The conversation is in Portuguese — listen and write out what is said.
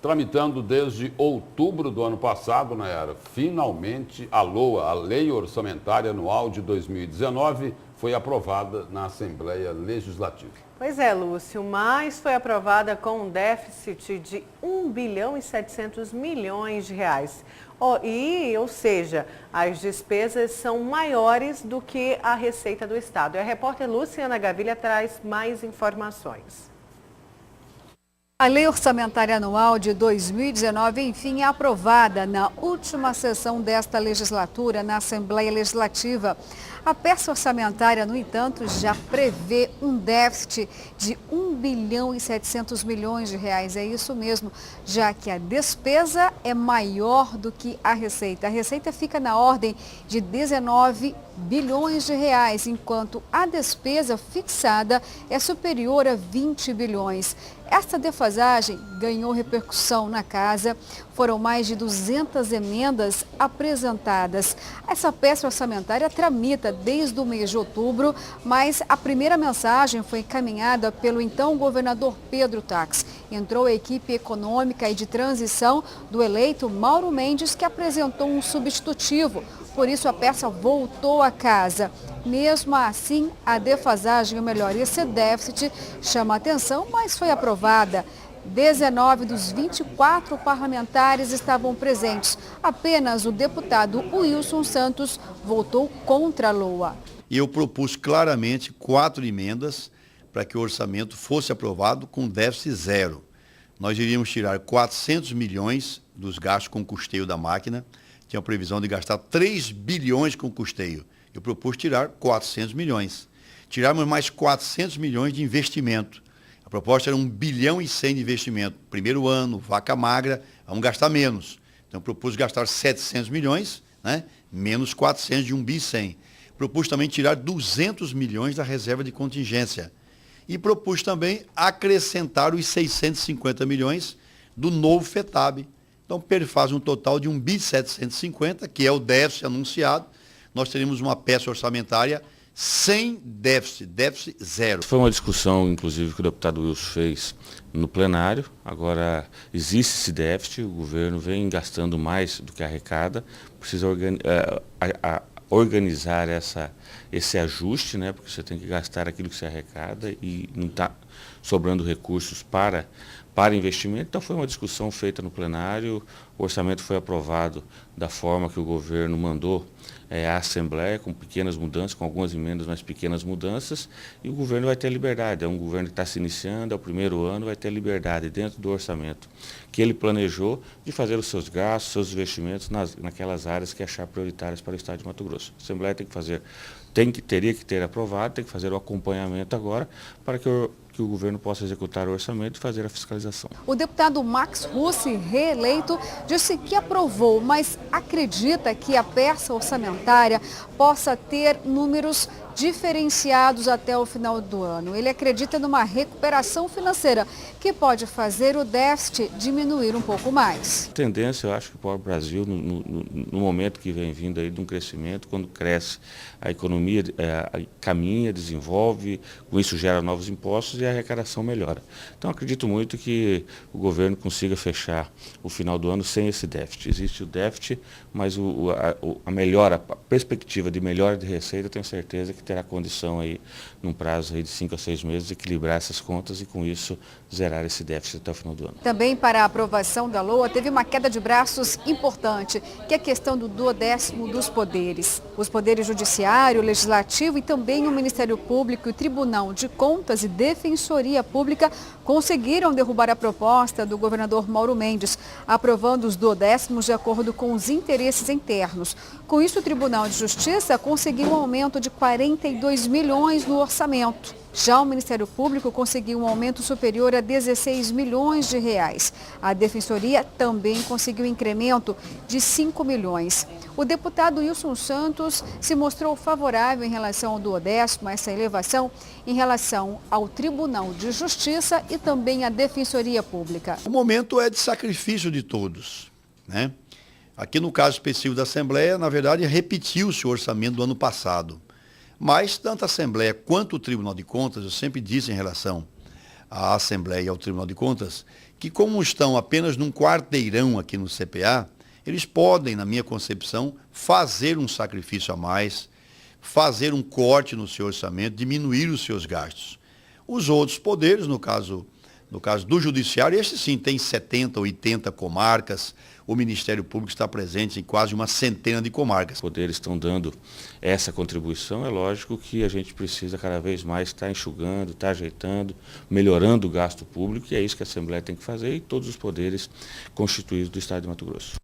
Tramitando desde outubro do ano passado, Nayara, finalmente a LOA, a Lei Orçamentária Anual de 2019, foi aprovada na Assembleia Legislativa. Pois é, Lúcio, mas foi aprovada com um déficit de 1 bilhão e 700 milhões de reais. Ou seja, as despesas são maiores do que a receita do Estado. E a repórter Luciana Gavilha traz mais informações. A Lei Orçamentária Anual de 2019, enfim, é aprovada na última sessão desta legislatura na Assembleia Legislativa. A peça orçamentária, no entanto, já prevê um déficit de 1 bilhão e 700 milhões de reais. É isso mesmo, já que a despesa é maior do que a receita. A receita fica na ordem de 19 bilhões de reais, enquanto a despesa fixada é superior a 20 bilhões. Esta defasagem ganhou repercussão na casa. Foram mais de 200 emendas apresentadas. Essa peça orçamentária tramita desde o mês de outubro, mas a primeira mensagem foi encaminhada pelo então governador Pedro Tax. Entrou a equipe econômica e de transição do eleito Mauro Mendes, que apresentou um substitutivo. Por isso, a peça voltou à casa. Mesmo assim, a defasagem, ou melhor, esse déficit chama a atenção, mas foi aprovada. 19 dos 24 parlamentares estavam presentes. Apenas o deputado Wilson Santos votou contra a LOA. Eu propus claramente 4 emendas para que o orçamento fosse aprovado com déficit zero. Nós iríamos tirar 400 milhões dos gastos com custeio da máquina. Tinha a previsão de gastar 3 bilhões com custeio. Eu propus tirar 400 milhões. Tirarmos mais 400 milhões de investimento. A proposta era 1 bilhão e 100 de investimento. Primeiro ano, vaca magra, vamos gastar menos. Então, eu propus gastar 700 milhões, né? Menos 400 de 1 bi e 100. Propus também tirar 200 milhões da reserva de contingência. E propus também acrescentar os 650 milhões do novo FETAB. Então, faz um total de 1 bi 750, que é o déficit anunciado. Nós teremos uma peça orçamentária sem déficit zero. Foi uma discussão, inclusive, que o deputado Wilson fez no plenário. Agora, existe esse déficit, o governo vem gastando mais do que arrecada, precisa organizar esse ajuste, né? Porque você tem que gastar aquilo que você arrecada e não está sobrando recursos para investimento. Então, foi uma discussão feita no plenário, o orçamento foi aprovado da forma que o governo mandou à Assembleia, com pequenas mudanças, com algumas emendas, mas pequenas mudanças, e o governo vai ter liberdade. É um governo que está se iniciando, é o primeiro ano, vai ter liberdade dentro do orçamento que ele planejou de fazer os seus gastos, seus investimentos naquelas áreas que achar prioritárias para o Estado de Mato Grosso. A Assembleia tem que fazer, teria que ter aprovado, tem que fazer o acompanhamento agora para que o governo possa executar o orçamento e fazer a fiscalização. O deputado Max Russi, reeleito, disse que aprovou, mas acredita que a peça orçamentária possa ter números diferenciados até o final do ano. Ele acredita numa recuperação financeira que pode fazer o déficit diminuir um pouco mais. A tendência, eu acho que para o Brasil, no momento que vem vindo aí de um crescimento, quando cresce a economia, caminha, desenvolve, com isso gera novos impostos e a arrecadação melhora. Então, acredito muito que o governo consiga fechar o final do ano sem esse déficit. Existe o déficit, mas a perspectiva de melhora de receita, eu tenho certeza que terá condição aí, num prazo aí de 5 a 6 meses, de equilibrar essas contas e, com isso, zerar esse déficit até o final do ano. Também para a aprovação da LOA, teve uma queda de braços importante, que é a questão do 12º dos poderes. Os poderes judiciário, legislativo e também o Ministério Público e o Tribunal de Contas e Defensoria Pública conseguiram derrubar a proposta do governador Mauro Mendes, aprovando os 12º de acordo com os interesses internos. Com isso, o Tribunal de Justiça conseguiu um aumento de 42 milhões no orçamento. Já o Ministério Público conseguiu um aumento superior a 16 milhões de reais. A Defensoria também conseguiu um incremento de 5 milhões. O deputado Wilson Santos se mostrou favorável em relação ao 12º, essa elevação, em relação ao Tribunal de Justiça e também à Defensoria Pública. O momento é de sacrifício de todos, né? Aqui no caso específico da Assembleia, na verdade, repetiu-se o orçamento do ano passado. Mas tanto a Assembleia quanto o Tribunal de Contas, eu sempre disse em relação à Assembleia e ao Tribunal de Contas, que como estão apenas num quarteirão aqui no CPA, eles podem, na minha concepção, fazer um sacrifício a mais, fazer um corte no seu orçamento, diminuir os seus gastos. Os outros poderes, no caso do Judiciário, este sim tem 70, 80 comarcas, o Ministério Público está presente em quase uma centena de comarcas. Os poderes estão dando essa contribuição, é lógico que a gente precisa cada vez mais estar enxugando, estar ajeitando, melhorando o gasto público, e é isso que a Assembleia tem que fazer e todos os poderes constituídos do Estado de Mato Grosso.